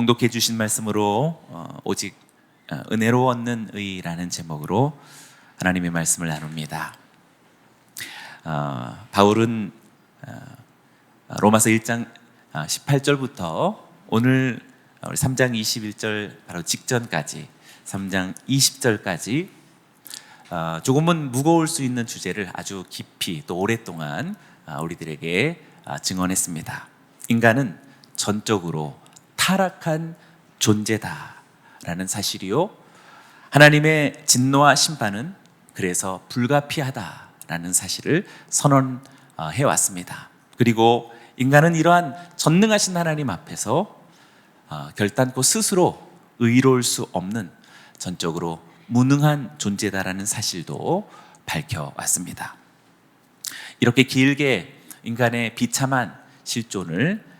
봉독해 주신 말씀으로 오직 은혜로 얻는 의라는 제목으로 하나님의 말씀을 나눕니다. 바울은 로마서 1장 18절부터 오늘 3장 21절 바로 직전까지 3장 20절까지 조금은 무거울 수 있는 주제를 아주 깊이 또 오랫동안 우리들에게 증언했습니다. 인간은 전적으로 타락한 존재다라는 사실이요, 하나님의 진노와 심판은 그래서 불가피하다라는 사실을 선언해 왔습니다. 그리고 인간은 이러한 전능하신 하나님 앞에서 결단코 스스로 의로울 수 없는 전적으로 무능한 존재다라는 사실도 밝혀왔습니다. 이렇게 길게 인간의 비참한 실존을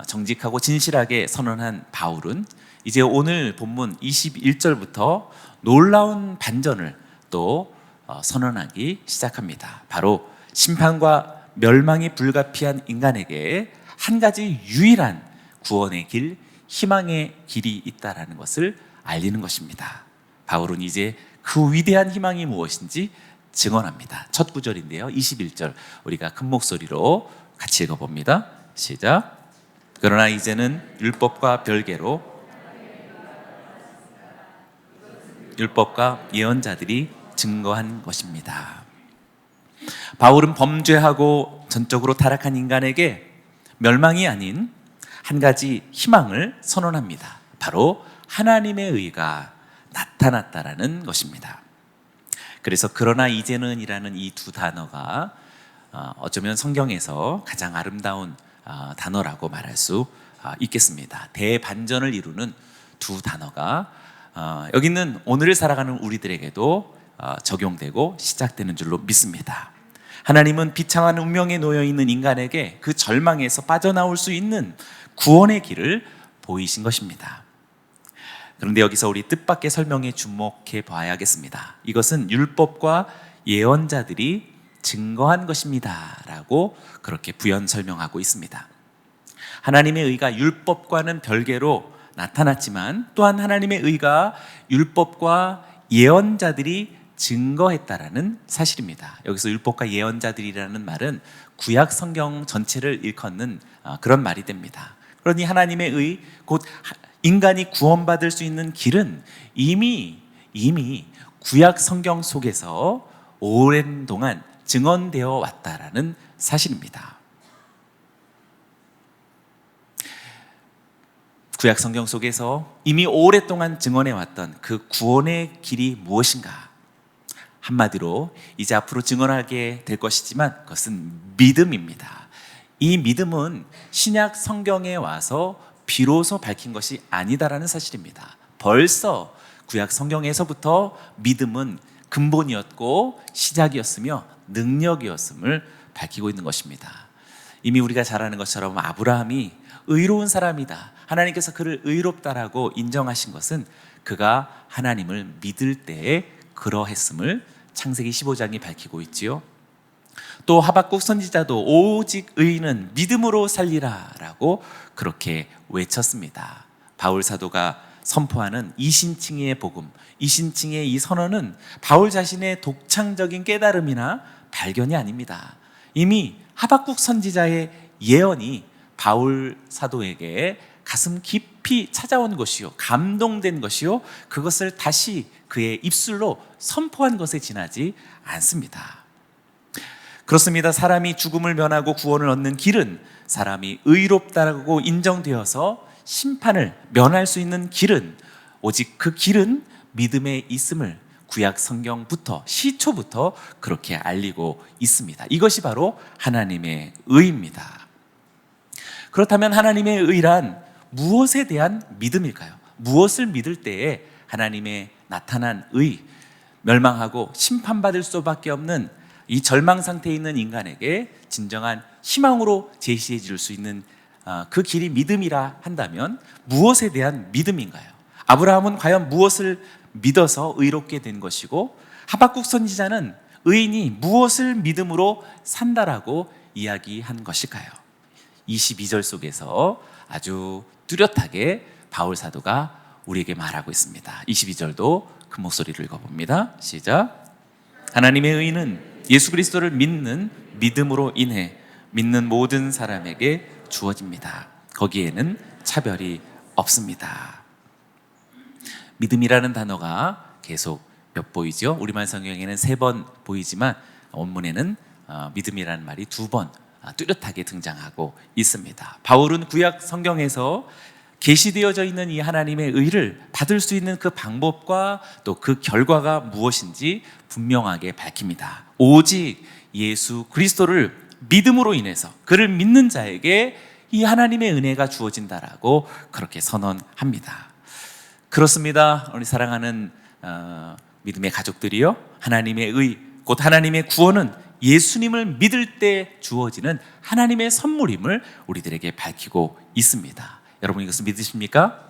정직하고 진실하게 선언한 바울은 이제 오늘 본문 21절부터 놀라운 반전을 또 선언하기 시작합니다. 바로 심판과 멸망이 불가피한 인간에게 한 가지 유일한 구원의 길, 희망의 길이 있다라는 것을 알리는 것입니다. 바울은 이제 그 위대한 희망이 무엇인지 증언합니다. 첫 구절인데요, 21절 우리가 큰 목소리로 같이 읽어봅니다. 시작. 그러나 이제는 율법과 별개로 율법과 예언자들이 증거한 것입니다. 바울은 범죄하고 전적으로 타락한 인간에게 멸망이 아닌 한 가지 희망을 선언합니다. 바로 하나님의 의가 나타났다라는 것입니다. 그래서 그러나 이제는 이라는 이 두 단어가 어쩌면 성경에서 가장 아름다운 단어라고 말할 수 있겠습니다. 대반전을 이루는 두 단어가 여기 있는 오늘을 살아가는 우리들에게도 적용되고 시작되는 줄로 믿습니다. 하나님은 비참한 운명에 놓여 있는 인간에게 그 절망에서 빠져나올 수 있는 구원의 길을 보이신 것입니다. 그런데 여기서 우리 뜻밖의 설명에 주목해 봐야겠습니다. 이것은 율법과 예언자들이 증거한 것입니다 라고 그렇게 부연 설명하고 있습니다. 하나님의 의가 율법과는 별개로 나타났지만 또한 하나님의 의가 율법과 예언자들이 증거했다라는 사실입니다. 여기서 율법과 예언자들이라는 말은 구약 성경 전체를 일컫는 그런 말이 됩니다. 그러니 하나님의 의, 곧 인간이 구원받을 수 있는 길은 이미 구약 성경 속에서 오랜 동안 증언되어 왔다라는 사실입니다. 구약 성경 속에서 이미 오랫동안 증언해 왔던 그 구원의 길이 무엇인가? 한마디로 이제 앞으로 증언하게 될 것이지만 그것은 믿음입니다. 이 믿음은 신약 성경에 와서 비로소 밝힌 것이 아니다라는 사실입니다. 벌써 구약 성경에서부터 믿음은 근본이었고 시작이었으며 능력이었음을 밝히고 있는 것입니다. 이미 우리가 잘 아는 것처럼 아브라함이 의로운 사람이다, 하나님께서 그를 의롭다라고 인정하신 것은 그가 하나님을 믿을 때에 그러했음을 창세기 15장이 밝히고 있지요. 또 하박국 선지자도 오직 의인은 믿음으로 살리라 라고 그렇게 외쳤습니다. 바울 사도가 선포하는 이신칭의 복음, 이신칭의 이 선언은 바울 자신의 독창적인 깨달음이나 발견이 아닙니다. 이미 하박국 선지자의 예언이 바울 사도에게 가슴 깊이 찾아온 것이요, 감동된 것이요, 그것을 다시 그의 입술로 선포한 것에 지나지 않습니다. 그렇습니다. 사람이 죽음을 면하고 구원을 얻는 길은, 사람이 의롭다고 인정되어서 심판을 면할 수 있는 길은, 오직 그 길은 믿음에 있음을 구약 성경부터, 시초부터 그렇게 알리고 있습니다. 이것이 바로 하나님의 의입니다. 그렇다면 하나님의 의란 무엇에 대한 믿음일까요? 무엇을 믿을 때에 하나님의 나타난 의, 멸망하고 심판받을 수밖에 없는 이 절망 상태에 있는 인간에게 진정한 희망으로 제시해 줄 수 있는 그 길이 믿음이라 한다면 무엇에 대한 믿음인가요? 아브라함은 과연 무엇을 믿어서 의롭게 된 것이고, 하박국 선지자는 의인이 무엇을 믿음으로 산다라고 이야기한 것일까요? 22절 속에서 아주 뚜렷하게 바울 사도가 우리에게 말하고 있습니다. 22절도 큰 목소리로 읽어봅니다. 시작. 하나님의 의는 예수 그리스도를 믿는 믿음으로 인해 믿는 모든 사람에게 주어집니다. 거기에는 차별이 없습니다. 믿음이라는 단어가 계속 몇 보이죠? 우리말 성경에는 3번 보이지만 원문에는 믿음이라는 말이 2번 뚜렷하게 등장하고 있습니다. 바울은 구약 성경에서 계시되어져 있는 이 하나님의 의를 받을 수 있는 그 방법과 또 그 결과가 무엇인지 분명하게 밝힙니다. 오직 예수 그리스도를 믿음으로 인해서 그를 믿는 자에게 이 하나님의 은혜가 주어진다라고 그렇게 선언합니다. 그렇습니다. 우리 사랑하는 믿음의 가족들이요, 하나님의 의, 곧 하나님의 구원은 예수님을 믿을 때 주어지는 하나님의 선물임을 우리들에게 밝히고 있습니다. 여러분 이것을 믿으십니까?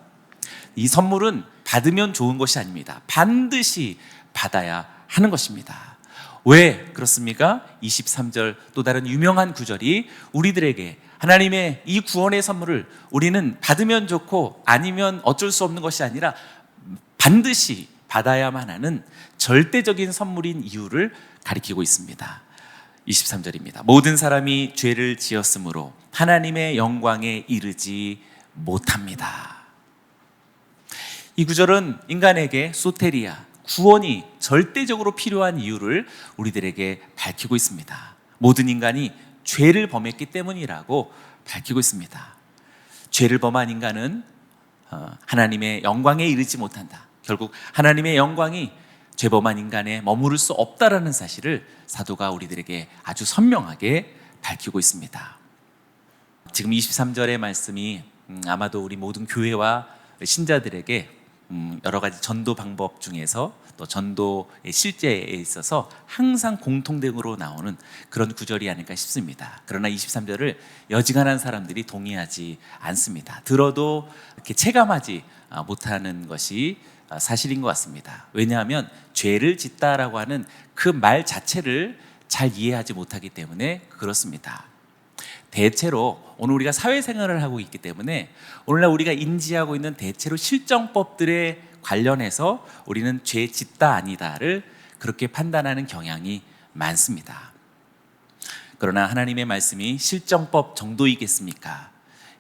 이 선물은 받으면 좋은 것이 아닙니다. 반드시 받아야 하는 것입니다. 왜 그렇습니까? 23절 또 다른 유명한 구절이 우리들에게 하나님의 이 구원의 선물을 우리는 받으면 좋고 아니면 어쩔 수 없는 것이 아니라 반드시 받아야만 하는 절대적인 선물인 이유를 가리키고 있습니다. 23절입니다. 모든 사람이 죄를 지었으므로 하나님의 영광에 이르지 못합니다. 이 구절은 인간에게 소테리아, 구원이 절대적으로 필요한 이유를 우리들에게 밝히고 있습니다. 모든 인간이 죄를 범했기 때문이라고 밝히고 있습니다. 죄를 범한 인간은 하나님의 영광에 이르지 못한다. 결국 하나님의 영광이 죄범한 인간에 머무를 수 없다라는 사실을 사도가 우리들에게 아주 선명하게 밝히고 있습니다. 지금 23절의 말씀이 아마도 우리 모든 교회와 신자들에게 여러 가지 전도 방법 중에서 또 전도의 실제에 있어서 항상 공통적으로 나오는 그런 구절이 아닐까 싶습니다. 그러나 23절을 여지간한 사람들이 동의하지 않습니다. 들어도 이렇게 체감하지 못하는 것이 사실인 것 같습니다. 왜냐하면 죄를 짓다라고 하는 그 말 자체를 잘 이해하지 못하기 때문에 그렇습니다. 대체로 오늘 우리가 사회생활을 하고 있기 때문에 오늘날 우리가 인지하고 있는 대체로 실정법들에 관련해서 우리는 죄 짓다 아니다를 그렇게 판단하는 경향이 많습니다. 그러나 하나님의 말씀이 실정법 정도이겠습니까?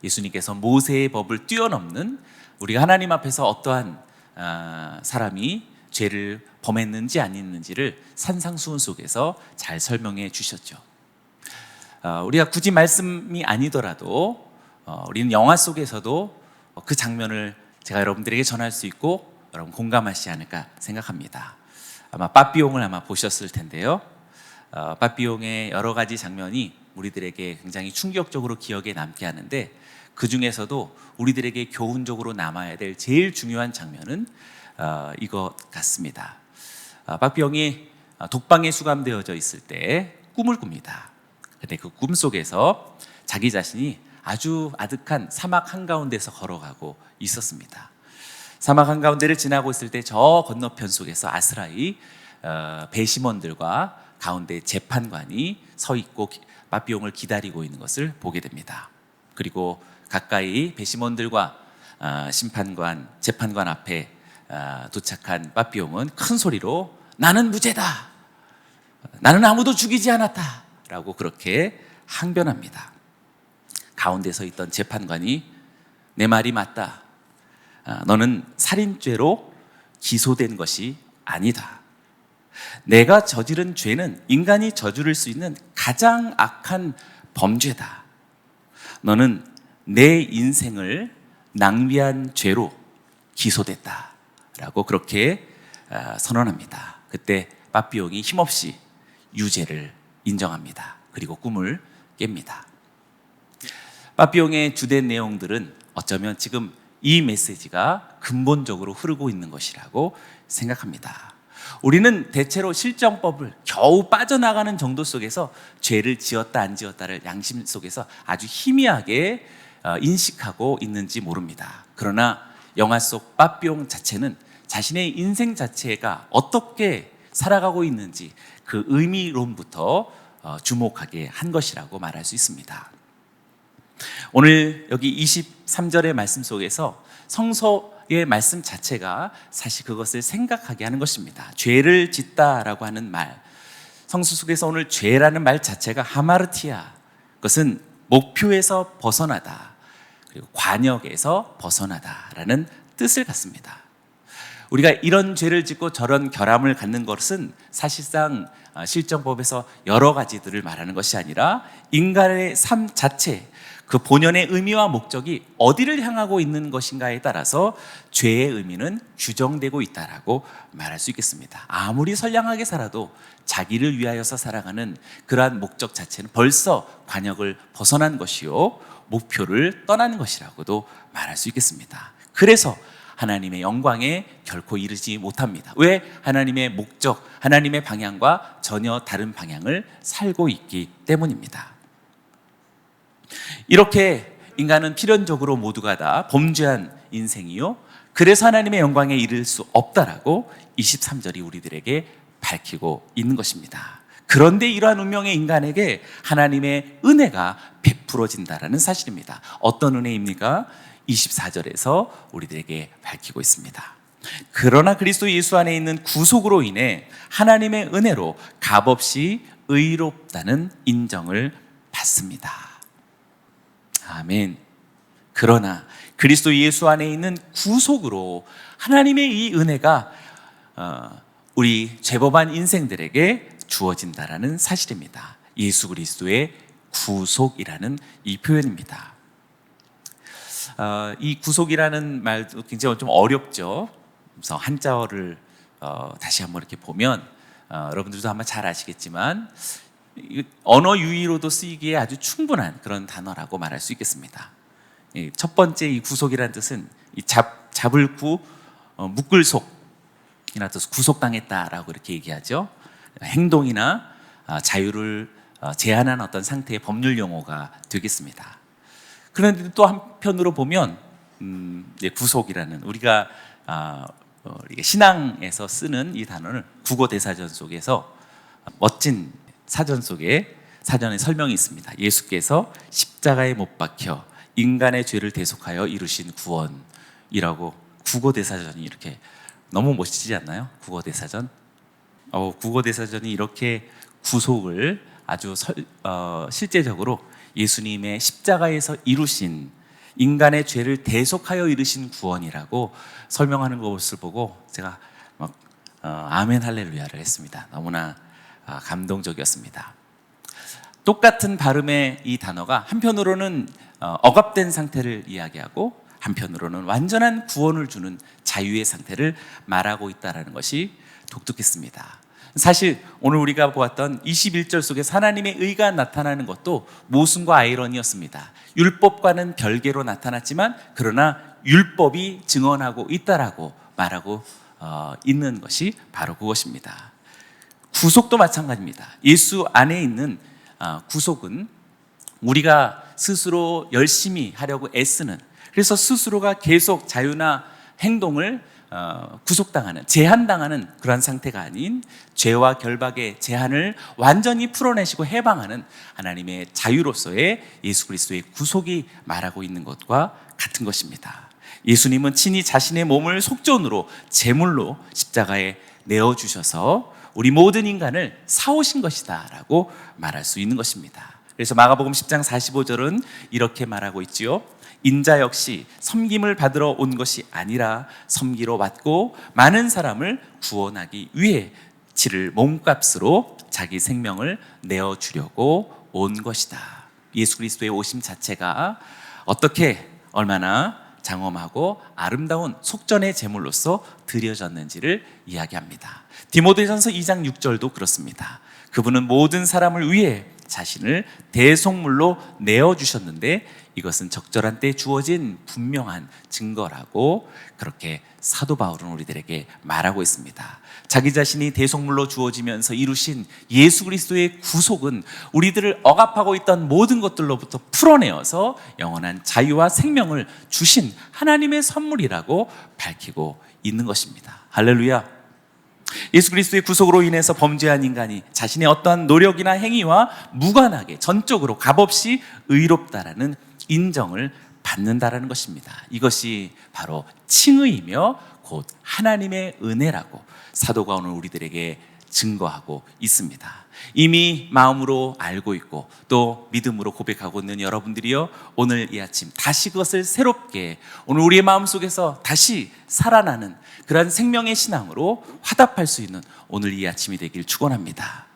예수님께서 모세의 법을 뛰어넘는 우리가 하나님 앞에서 어떠한 사람이 죄를 범했는지 아니었는지를 산상수훈 속에서 잘 설명해 주셨죠. 우리가 굳이 말씀이 아니더라도 우리는 영화 속에서도 그 장면을 제가 여러분들에게 전할 수 있고 여러분 공감하시지 않을까 생각합니다. 아마 빠삐용을 아마 보셨을 텐데요. 빠삐용의 여러 가지 장면이 우리들에게 굉장히 충격적으로 기억에 남게 하는데 그 중에서도 우리들에게 교훈적으로 남아야 될 제일 중요한 장면은 이것 같습니다. 빠삐용이 독방에 수감되어져 있을 때 꿈을 꿉니다. 근데 그 꿈 속에서 자기 자신이 아주 아득한 사막 한가운데서 걸어가고 있었습니다. 사막 한가운데를 지나고 있을 때 저 건너편 속에서 아스라이 배심원들과 가운데 재판관이 서 있고 빠삐용을 기다리고 있는 것을 보게 됩니다. 그리고 가까이 배심원들과 심판관, 재판관 앞에 도착한 빠삐용은 큰 소리로 나는 무죄다. 나는 아무도 죽이지 않았다. 라고 그렇게 항변합니다. 가운데 서 있던 재판관이 내 말이 맞다. 너는 살인죄로 기소된 것이 아니다. 내가 저지른 죄는 인간이 저지를 수 있는 가장 악한 범죄다. 너는 내 인생을 낭비한 죄로 기소됐다. 라고 그렇게 선언합니다. 그때 빠삐용이 힘없이 유죄를 인정합니다. 그리고 꿈을 깹니다. 빠삐용의 주된 내용들은 어쩌면 지금 이 메시지가 근본적으로 흐르고 있는 것이라고 생각합니다. 우리는 대체로 실정법을 겨우 빠져나가는 정도 속에서 죄를 지었다 안 지었다를 양심 속에서 아주 희미하게 인식하고 있는지 모릅니다. 그러나 영화 속 빠삐용 자체는 자신의 인생 자체가 어떻게 살아가고 있는지 그 의미론부터 주목하게 한 것이라고 말할 수 있습니다. 오늘 여기 23절의 말씀 속에서 성서의 말씀 자체가 사실 그것을 생각하게 하는 것입니다. 죄를 짓다라고 하는 말, 성서 속에서 오늘 죄라는 말 자체가 하마르티아, 그것은 목표에서 벗어나다, 그리고 관역에서 벗어나다라는 뜻을 갖습니다. 우리가 이런 죄를 짓고 저런 결함을 갖는 것은 사실상 실정법에서 여러 가지들을 말하는 것이 아니라 인간의 삶 자체, 그 본연의 의미와 목적이 어디를 향하고 있는 것인가에 따라서 죄의 의미는 규정되고 있다라고 말할 수 있겠습니다. 아무리 선량하게 살아도 자기를 위하여서 살아가는 그러한 목적 자체는 벌써 관역을 벗어난 것이요, 목표를 떠나는 것이라고도 말할 수 있겠습니다. 그래서 하나님의 영광에 결코 이르지 못합니다. 왜? 하나님의 목적, 하나님의 방향과 전혀 다른 방향을 살고 있기 때문입니다. 이렇게 인간은 필연적으로 모두가 다 범죄한 인생이요, 그래서 하나님의 영광에 이를 수 없다라고 23절이 우리들에게 밝히고 있는 것입니다. 그런데 이러한 운명의 인간에게 하나님의 은혜가 베풀어진다라는 사실입니다. 어떤 은혜입니까? 24절에서 우리들에게 밝히고 있습니다. 그러나 그리스도 예수 안에 있는 구속으로 인해 하나님의 은혜로 값없이 의롭다는 인정을 받습니다. 아멘. 그러나 그리스도 예수 안에 있는 구속으로 하나님의 이 은혜가 우리 죄범한 인생들에게 주어진다라는 사실입니다. 예수 그리스도의 구속이라는 이 표현입니다. 이 구속이라는 말도 굉장히 좀 어렵죠. 그래서 한자어를 다시 한번 이렇게 보면 여러분들도 아마 잘 아시겠지만 언어 유희로도 쓰이기에 아주 충분한 그런 단어라고 말할 수 있겠습니다. 첫 번째 이 구속이라는 뜻은 잡을 구, 묶을 속이나 뜻, 구속당했다라고 이렇게 얘기하죠. 행동이나 자유를 제한한 어떤 상태의 법률 용어가 되겠습니다. 그런데 또 한편으로 보면 구속이라는 우리가 신앙에서 쓰는 이 단어는 국어대사전 속에서 멋진 사전 속에 사전에 설명이 있습니다. 예수께서 십자가에 못 박혀 인간의 죄를 대속하여 이루신 구원이라고 국어대사전이 이렇게 너무 멋지지 않나요? 국어대사전. 국어대사전이 이렇게 구속을 아주 실제적으로 예수님의 십자가에서 이루신 인간의 죄를 대속하여 이루신 구원이라고 설명하는 것을 보고 제가 막 아멘 할렐루야를 했습니다. 너무나 감동적이었습니다. 똑같은 발음의 이 단어가 한편으로는 억압된 상태를 이야기하고 한편으로는 완전한 구원을 주는 자유의 상태를 말하고 있다는 것이 독특했습니다. 사실 오늘 우리가 보았던 21절 속에 하나님의 의가 나타나는 것도 모순과 아이러니였습니다. 율법과는 별개로 나타났지만 그러나 율법이 증언하고 있다라고 말하고 있는 것이 바로 그것입니다. 구속도 마찬가지입니다. 예수 안에 있는 구속은 우리가 스스로 열심히 하려고 애쓰는, 그래서 스스로가 계속 자유나 행동을 구속당하는, 제한당하는 그러한 상태가 아닌 죄와 결박의 제한을 완전히 풀어내시고 해방하는 하나님의 자유로서의 예수 그리스도의 구속이 말하고 있는 것과 같은 것입니다. 예수님은 친히 자신의 몸을 속전으로 제물로 십자가에 내어주셔서 우리 모든 인간을 사오신 것이다 라고 말할 수 있는 것입니다. 그래서 마가복음 10장 45절은 이렇게 말하고 있지요. 인자 역시 섬김을 받으러 온 것이 아니라 섬기러 왔고 많은 사람을 구원하기 위해 치를 몸값으로 자기 생명을 내어주려고 온 것이다. 예수 그리스도의 오심 자체가 어떻게 얼마나 장엄하고 아름다운 속전의 제물로서 드려졌는지를 이야기합니다. 디모데전서 2장 6절도 그렇습니다. 그분은 모든 사람을 위해 자신을 대속물로 내어주셨는데 이것은 적절한 때에 주어진 분명한 증거라고 그렇게 사도 바울은 우리들에게 말하고 있습니다. 자기 자신이 대속물로 주어지면서 이루신 예수 그리스도의 구속은 우리들을 억압하고 있던 모든 것들로부터 풀어내어서 영원한 자유와 생명을 주신 하나님의 선물이라고 밝히고 있는 것입니다. 할렐루야. 예수 그리스도의 구속으로 인해서 범죄한 인간이 자신의 어떠한 노력이나 행위와 무관하게 전적으로 값없이 의롭다라는 인정을 받는다라는 것입니다. 이것이 바로 칭의이며 곧 하나님의 은혜라고 사도가 오늘 우리들에게 증거하고 있습니다. 이미 마음으로 알고 있고 또 믿음으로 고백하고 있는 여러분들이요, 오늘 이 아침 다시 그것을 새롭게 오늘 우리의 마음속에서 다시 살아나는 그러한 생명의 신앙으로 화답할 수 있는 오늘 이 아침이 되길 축원합니다.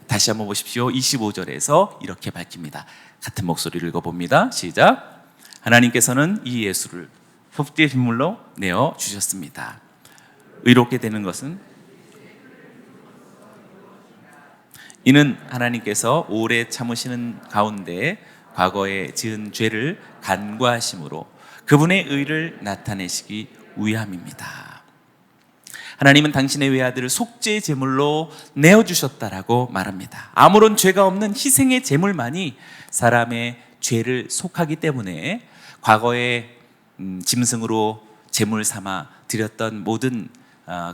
다시 한번 보십시오. 25절에서 이렇게 밝힙니다. 같은 목소리를 읽어봅니다. 시작. 하나님께서는 이 예수를 속죄 제물로 내어 주셨습니다. 의롭게 되는 것은 이는 하나님께서 오래 참으시는 가운데 과거에 지은 죄를 간과하심으로 그분의 의를 나타내시기 위함입니다. 하나님은 당신의 외아들을 속죄 제물로 내어주셨다라고 말합니다. 아무런 죄가 없는 희생의 제물만이 사람의 죄를 속하기 때문에 과거에 짐승으로 제물 삼아 드렸던 모든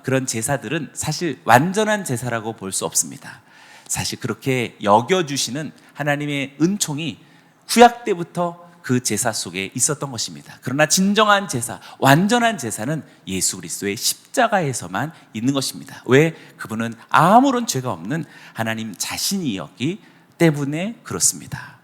그런 제사들은 사실 완전한 제사라고 볼 수 없습니다. 사실 그렇게 여겨주시는 하나님의 은총이 구약 때부터 그 제사 속에 있었던 것입니다. 그러나 진정한 제사, 완전한 제사는 예수 그리스도의 십자가에서만 있는 것입니다. 왜? 그분은 아무런 죄가 없는 하나님 자신이었기 때문에 그렇습니다.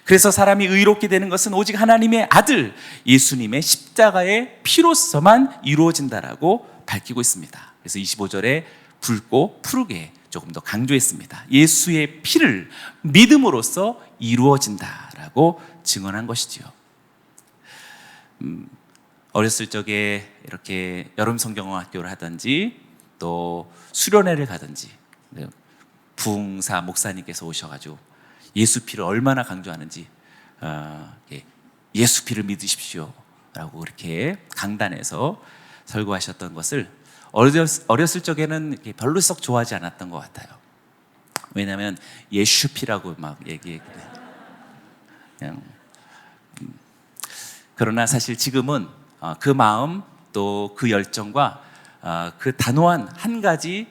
그래서 사람이 의롭게 되는 것은 오직 하나님의 아들 예수님의 십자가의 피로서만 이루어진다라고 밝히고 있습니다. 그래서 25절에 붉고 푸르게 조금 더 강조했습니다. 예수의 피를 믿음으로써 이루어진다라고 증언한 것이지요. 어렸을 적에 이렇게 여름 성경학교를 하든지 또 수련회를 가든지 부흥사 목사님께서 오셔가지고 예수 피를 얼마나 강조하는지 예수 피를 믿으십시오 라고 그렇게 강단에서 설교하셨던 것을 어렸을 적에는 별로 썩 좋아하지 않았던 것 같아요. 왜냐하면 예수피라고 막 얘기했거든요. 그러나 사실 지금은 그 마음 또 그 열정과 그 단호한 한 가지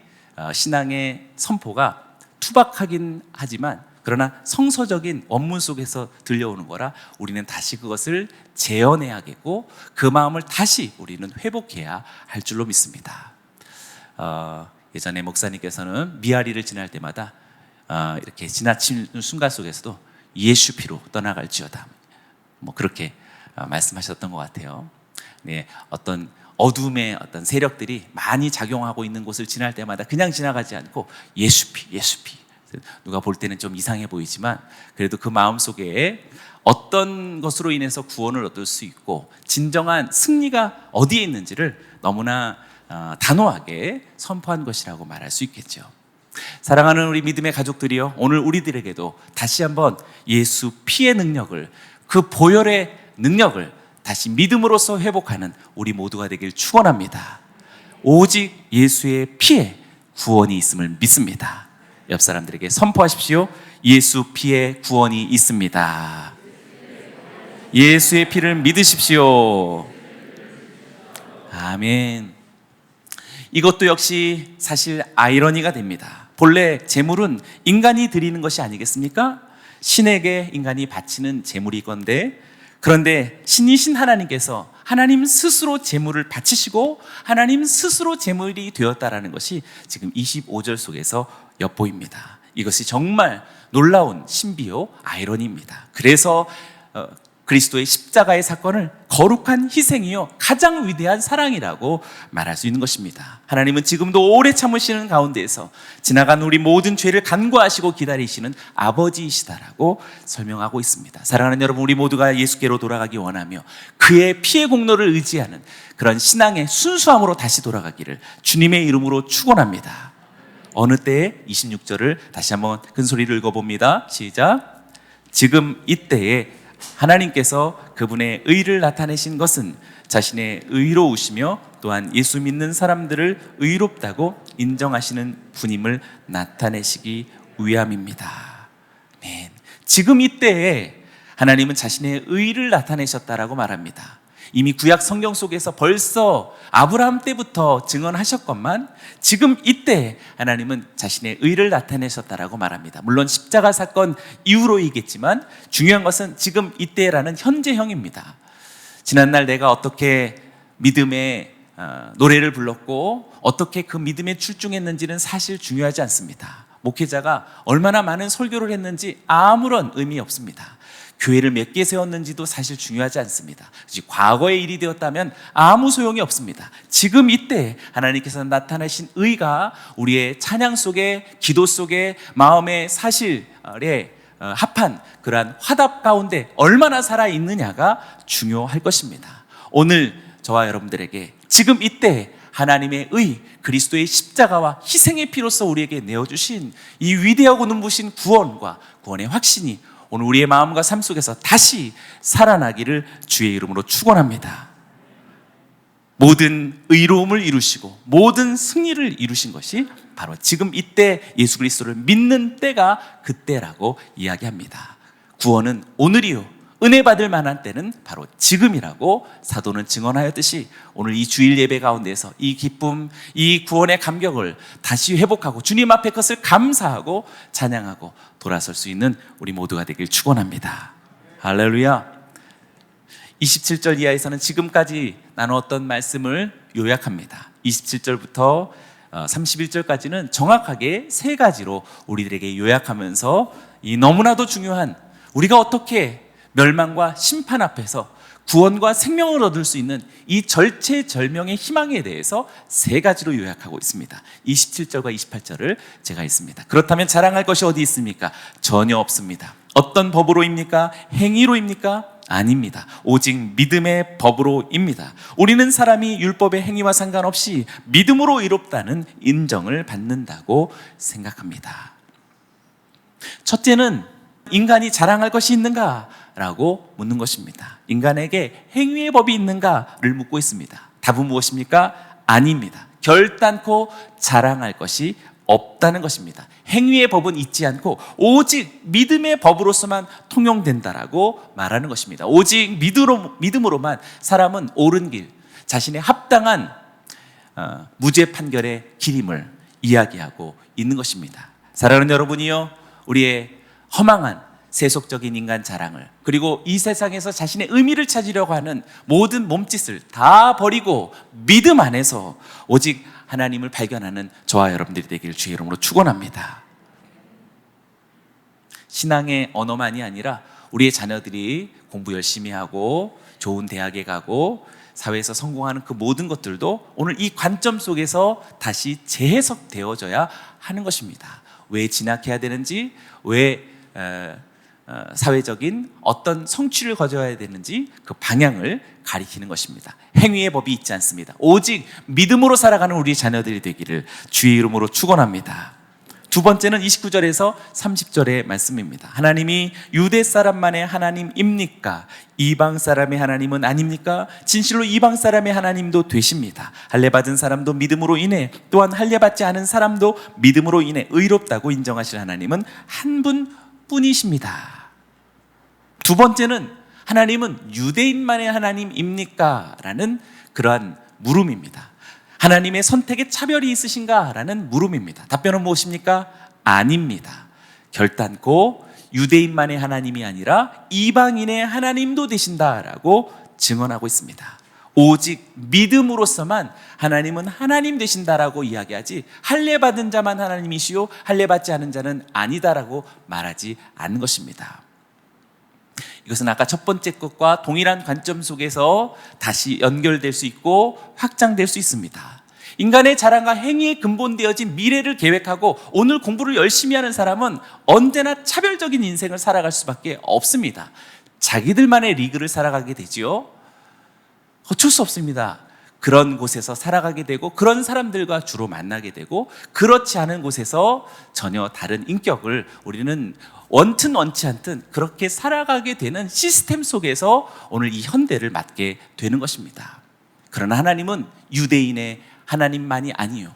신앙의 선포가 투박하긴 하지만 그러나 성서적인 원문 속에서 들려오는 거라 우리는 다시 그것을 재현해야겠고 그 마음을 다시 우리는 회복해야 할 줄로 믿습니다. 예전에 목사님께서는 미아리를 지날 때마다 이렇게 지나치는 순간 속에서도 예수 피로 떠나갈지어다 뭐 그렇게 말씀하셨던 것 같아요. 네, 어떤 어둠의 어떤 세력들이 많이 작용하고 있는 곳을 지날 때마다 그냥 지나가지 않고 예수 피 누가 볼 때는 좀 이상해 보이지만 그래도 그 마음속에 어떤 것으로 인해서 구원을 얻을 수 있고 진정한 승리가 어디에 있는지를 너무나 단호하게 선포한 것이라고 말할 수 있겠죠. 사랑하는 우리 믿음의 가족들이요, 오늘 우리들에게도 다시 한번 예수 피의 능력을, 그 보혈의 능력을 다시 믿음으로써 회복하는 우리 모두가 되길 축원합니다. 오직 예수의 피에 구원이 있음을 믿습니다. 옆 사람들에게 선포하십시오. 예수 피에 구원이 있습니다. 예수의 피를 믿으십시오. 아멘. 이것도 역시 사실 아이러니가 됩니다. 본래 제물은 인간이 드리는 것이 아니겠습니까? 신에게 인간이 바치는 제물이건데, 그런데 신이신 하나님께서 하나님 스스로 제물을 바치시고 하나님 스스로 제물이 되었다라는 것이 지금 25절 속에서 엿보입니다. 이것이 정말 놀라운 신비요 아이러니입니다. 그래서 그리스도의 십자가의 사건을 거룩한 희생이요 가장 위대한 사랑이라고 말할 수 있는 것입니다. 하나님은 지금도 오래 참으시는 가운데에서 지나간 우리 모든 죄를 간과하시고 기다리시는 아버지이시다라고 설명하고 있습니다. 사랑하는 여러분, 우리 모두가 예수께로 돌아가기 원하며 그의 피의 공로를 의지하는 그런 신앙의 순수함으로 다시 돌아가기를 주님의 이름으로 축원합니다. 어느 때에 26절을 다시 한번 큰 소리를 읽어봅니다. 시작. 지금 이때에 하나님께서 그분의 의를 나타내신 것은 자신의 의로우시며 또한 예수 믿는 사람들을 의롭다고 인정하시는 분임을 나타내시기 위함입니다. 네. 지금 이때에 하나님은 자신의 의를 나타내셨다라고 말합니다. 이미 구약 성경 속에서 벌써 아브라함 때부터 증언하셨건만 지금 이때 하나님은 자신의 의를 나타내셨다라고 말합니다. 물론 십자가 사건 이후로이겠지만 중요한 것은 지금 이때라는 현재형입니다. 지난날 내가 어떻게 믿음의 노래를 불렀고 어떻게 그 믿음에 출중했는지는 사실 중요하지 않습니다. 목회자가 얼마나 많은 설교를 했는지 아무런 의미 없습니다. 교회를 몇 개 세웠는지도 사실 중요하지 않습니다. 과거의 일이 되었다면 아무 소용이 없습니다. 지금 이때 하나님께서 나타내신 의가 우리의 찬양 속에, 기도 속에, 마음의 사실에 합한 그러한 화답 가운데 얼마나 살아있느냐가 중요할 것입니다. 오늘 저와 여러분들에게 지금 이때 하나님의 의, 그리스도의 십자가와 희생의 피로써 우리에게 내어주신 이 위대하고 눈부신 구원과 구원의 확신이 오늘 우리의 마음과 삶 속에서 다시 살아나기를 주의 이름으로 축원합니다. 모든 의로움을 이루시고 모든 승리를 이루신 것이 바로 지금 이때 예수 그리스도를 믿는 때가 그때라고 이야기합니다. 구원은 오늘이요, 은혜 받을 만한 때는 바로 지금이라고 사도는 증언하였듯이 오늘 이 주일 예배 가운데서 이 기쁨, 이 구원의 감격을 다시 회복하고 주님 앞에 그것을 감사하고 찬양하고 돌아설 수 있는 우리 모두가 되길 축원합니다. 할렐루야. 27절 이하에서는 지금까지 나누었던 말씀을 요약합니다. 27절부터 31절까지는 정확하게 세 가지로 우리들에게 요약하면서 이 너무나도 중요한 우리가 어떻게 멸망과 심판 앞에서 구원과 생명을 얻을 수 있는 이 절체절명의 희망에 대해서 세 가지로 요약하고 있습니다. 27절과 28절을 제가 읽습니다. 그렇다면 자랑할 것이 어디 있습니까? 전혀 없습니다. 어떤 법으로입니까? 행위로입니까? 아닙니다. 오직 믿음의 법으로입니다. 우리는 사람이 율법의 행위와 상관없이 믿음으로 의롭다는 인정을 받는다고 생각합니다. 첫째는 인간이 자랑할 것이 있는가? 라고 묻는 것입니다. 인간에게 행위의 법이 있는가를 묻고 있습니다. 답은 무엇입니까? 아닙니다. 결단코 자랑할 것이 없다는 것입니다. 행위의 법은 있지 않고 오직 믿음의 법으로서만 통용된다라고 말하는 것입니다. 오직 믿음으로만 사람은 옳은 길, 자신의 합당한 무죄 판결의 길임을 이야기하고 있는 것입니다. 사랑하는 여러분이요, 우리의 허망한 세속적인 인간 자랑을, 그리고 이 세상에서 자신의 의미를 찾으려고 하는 모든 몸짓을 다 버리고 믿음 안에서 오직 하나님을 발견하는 저와 여러분들이 되기를 주의 이름으로 축원합니다. 신앙의 언어만이 아니라 우리의 자녀들이 공부 열심히 하고 좋은 대학에 가고 사회에서 성공하는 그 모든 것들도 오늘 이 관점 속에서 다시 재해석되어져야 하는 것입니다. 왜 진학해야 되는지, 왜 사회적인 어떤 성취를 거둬야 되는지 그 방향을 가리키는 것입니다. 행위의 법이 있지 않습니다. 오직 믿음으로 살아가는 우리 자녀들이 되기를 주의 이름으로 축원합니다. 두 번째는 29절에서 30절의 말씀입니다. 하나님이 유대 사람만의 하나님입니까? 이방 사람의 하나님은 아닙니까? 진실로 이방 사람의 하나님도 되십니다. 할례받은 사람도 믿음으로 인해, 또한 할례받지 않은 사람도 믿음으로 인해 의롭다고 인정하실 하나님은 한 분뿐이십니다. 두 번째는 하나님은 유대인만의 하나님입니까? 라는 그러한 물음입니다. 하나님의 선택에 차별이 있으신가? 라는 물음입니다. 답변은 무엇입니까? 아닙니다. 결단코 유대인만의 하나님이 아니라 이방인의 하나님도 되신다라고 증언하고 있습니다. 오직 믿음으로서만 하나님은 하나님 되신다라고 이야기하지, 할례받은 자만 하나님이시요 할례받지 않은 자는 아니다라고 말하지 않는 것입니다. 이것은 아까 첫 번째 것과 동일한 관점 속에서 다시 연결될 수 있고 확장될 수 있습니다. 인간의 자랑과 행위에 근본되어진 미래를 계획하고 오늘 공부를 열심히 하는 사람은 언제나 차별적인 인생을 살아갈 수밖에 없습니다. 자기들만의 리그를 살아가게 되지요. 어쩔 수 없습니다. 그런 곳에서 살아가게 되고 그런 사람들과 주로 만나게 되고, 그렇지 않은 곳에서 전혀 다른 인격을 우리는 원튼 원치 않든 그렇게 살아가게 되는 시스템 속에서 오늘 이 현대를 맞게 되는 것입니다. 그러나 하나님은 유대인의 하나님만이 아니요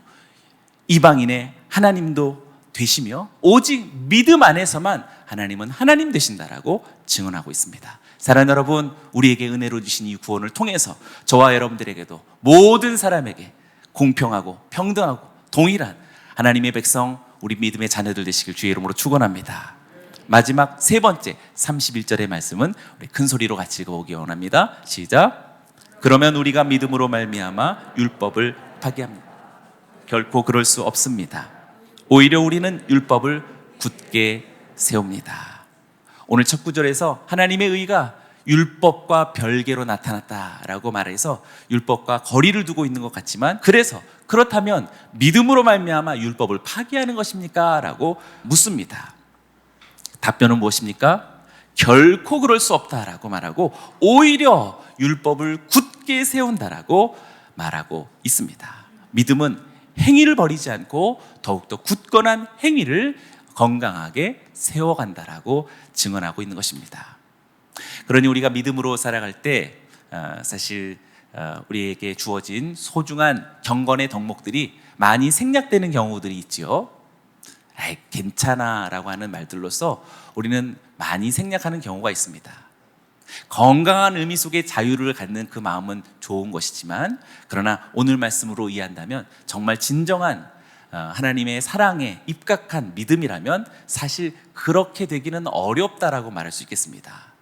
이방인의 하나님도 되시며 오직 믿음 안에서만 하나님은 하나님 되신다라고 증언하고 있습니다. 사랑하는 여러분, 우리에게 은혜로 주신 이 구원을 통해서 저와 여러분들에게도 모든 사람에게 공평하고 평등하고 동일한 하나님의 백성, 우리 믿음의 자녀들 되시길 주의 이름으로 축원합니다. 마지막 세 번째 31절의 말씀은 우리 큰 소리로 같이 읽어보기 원합니다. 시작. 그러면 우리가 믿음으로 말미암아 율법을 파기합니다. 결코 그럴 수 없습니다. 오히려 우리는 율법을 굳게 세웁니다. 오늘 첫 구절에서 하나님의 의가 율법과 별개로 나타났다라고 말해서 율법과 거리를 두고 있는 것 같지만, 그렇다면 믿음으로 말미암아 율법을 파기하는 것입니까? 라고 묻습니다. 답변은 무엇입니까? 결코 그럴 수 없다라고 말하고 오히려 율법을 굳게 세운다라고 말하고 있습니다. 믿음은 행위를 버리지 않고 더욱더 굳건한 행위를 건강하게 세워간다라고 증언하고 있는 것입니다. 그러니 우리가 믿음으로 살아갈 때 사실 우리에게 주어진 소중한 경건의 덕목들이 많이 생략되는 경우들이 있죠. 괜찮아 라고 하는 말들로서 우리는 많이 생략하는 경우가 있습니다. 건강한 의미 속에 자유를 갖는 그 마음은 좋은 것이지만, 그러나 오늘 말씀으로 이해한다면 정말 진정한 하나님의 사랑에 입각한 믿음이라면 사실 그렇게 되기는 어렵다라고 말할 수 있겠습니다.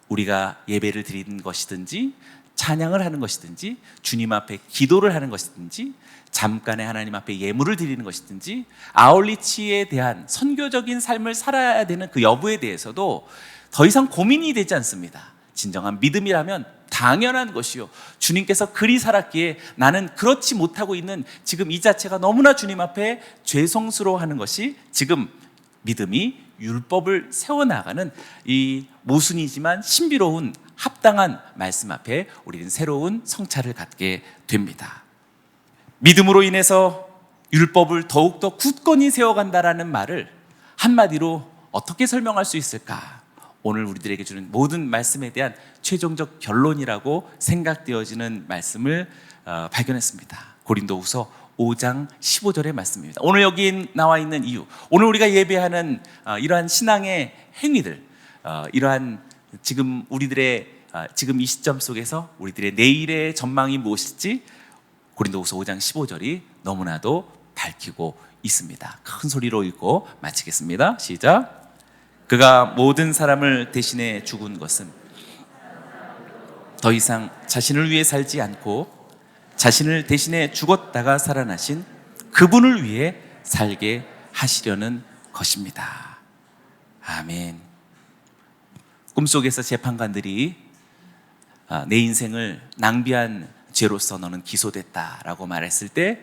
우리가 예배를 드리는 것이든지 찬양을 하는 것이든지 주님 앞에 기도를 하는 것이든지 잠깐의 하나님 앞에 예물을 드리는 것이든지 아울리치에 대한 선교적인 삶을 살아야 되는 그 여부에 대해서도 더 이상 고민이 되지 않습니다. 진정한 믿음이라면 당연한 것이요, 주님께서 그리 살았기에 나는 그렇지 못하고 있는 지금 이 자체가 너무나 주님 앞에 죄송스러워하는 것이 지금 믿음이 율법을 세워나가는 이 모순이지만 신비로운 합당한 말씀 앞에 우리는 새로운 성찰을 갖게 됩니다. 믿음으로 인해서 율법을 더욱더 굳건히 세워간다라는 말을 한마디로 어떻게 설명할 수 있을까? 오늘 우리들에게 주는 모든 말씀에 대한 최종적 결론이라고 생각되어지는 말씀을 발견했습니다. 고린도후서 5장 15절의 말씀입니다. 오늘 여기 나와 있는 이유, 오늘 우리가 예배하는 이러한 신앙의 행위들, 이러한 지금 우리들의 지금 이 시점 속에서 우리들의 내일의 전망이 무엇일지 고린도후서 5장 15절이 너무나도 밝히고 있습니다. 큰 소리로 읽고 마치겠습니다. 시작. 그가 모든 사람을 대신해 죽은 것은 더 이상 자신을 위해 살지 않고 자신을 대신해 죽었다가 살아나신 그분을 위해 살게 하시려는 것입니다. 아멘. 꿈속에서 재판관들이 내 인생을 낭비한 죄로서 너는 기소됐다라고 말했을 때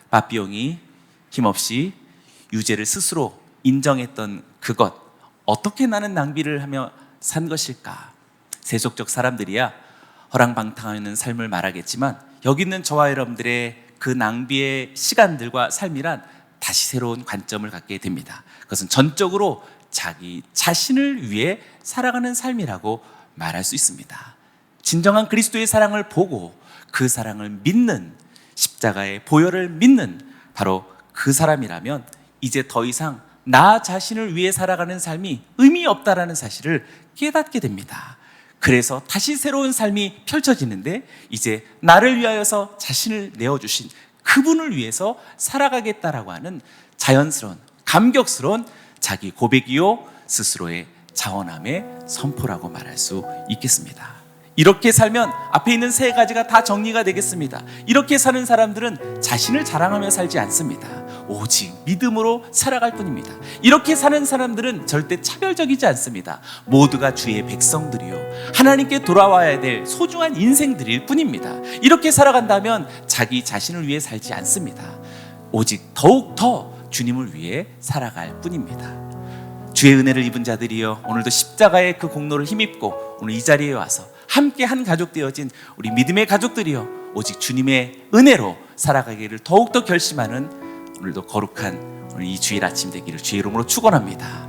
바비옹이 힘없이 유죄를 스스로 인정했던 그것, 어떻게 나는 낭비를 하며 산 것일까? 세속적 사람들이야 허랑방탕하는 삶을 말하겠지만 여기 있는 저와 여러분들의 그 낭비의 시간들과 삶이란 다시 새로운 관점을 갖게 됩니다. 그것은 전적으로 자기 자신을 위해 살아가는 삶이라고 말할 수 있습니다. 진정한 그리스도의 사랑을 보고 그 사랑을 믿는, 십자가의 보혈을 믿는 바로 그 사람이라면 이제 더 이상 나 자신을 위해 살아가는 삶이 의미 없다라는 사실을 깨닫게 됩니다. 그래서 다시 새로운 삶이 펼쳐지는데 이제 나를 위하여서 자신을 내어주신 그분을 위해서 살아가겠다라고 하는 자연스러운, 감격스러운 자기 고백이요 스스로의 자원함의 선포라고 말할 수 있겠습니다. 이렇게 살면 앞에 있는 세 가지가 다 정리가 되겠습니다. 이렇게 사는 사람들은 자신을 자랑하며 살지 않습니다. 오직 믿음으로 살아갈 뿐입니다. 이렇게 사는 사람들은 절대 차별적이지 않습니다. 모두가 주의 백성들이요 하나님께 돌아와야 될 소중한 인생들일 뿐입니다. 이렇게 살아간다면 자기 자신을 위해 살지 않습니다. 오직 더욱더 주님을 위해 살아갈 뿐입니다. 주의 은혜를 입은 자들이여 오늘도 십자가의 그 공로를 힘입고 오늘 이 자리에 와서 함께 한 가족 되어진 우리 믿음의 가족들이여 오직 주님의 은혜로 살아가기를 더욱더 결심하는 오늘도 거룩한 오늘 이 주일 아침 되기를 주의 이름으로 축원합니다.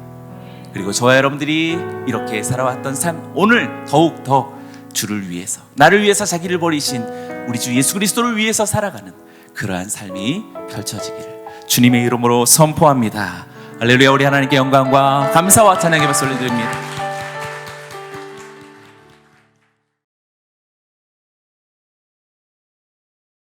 그리고 저와 여러분들이 이렇게 살아왔던 삶, 오늘 더욱더 주를 위해서, 나를 위해서 자기를 버리신 우리 주 예수 그리스도를 위해서 살아가는 그러한 삶이 펼쳐지기를 주님의 이름으로 선포합니다. 할렐루야. 우리 하나님께 영광과 감사와 찬양의 박수를 드립니다.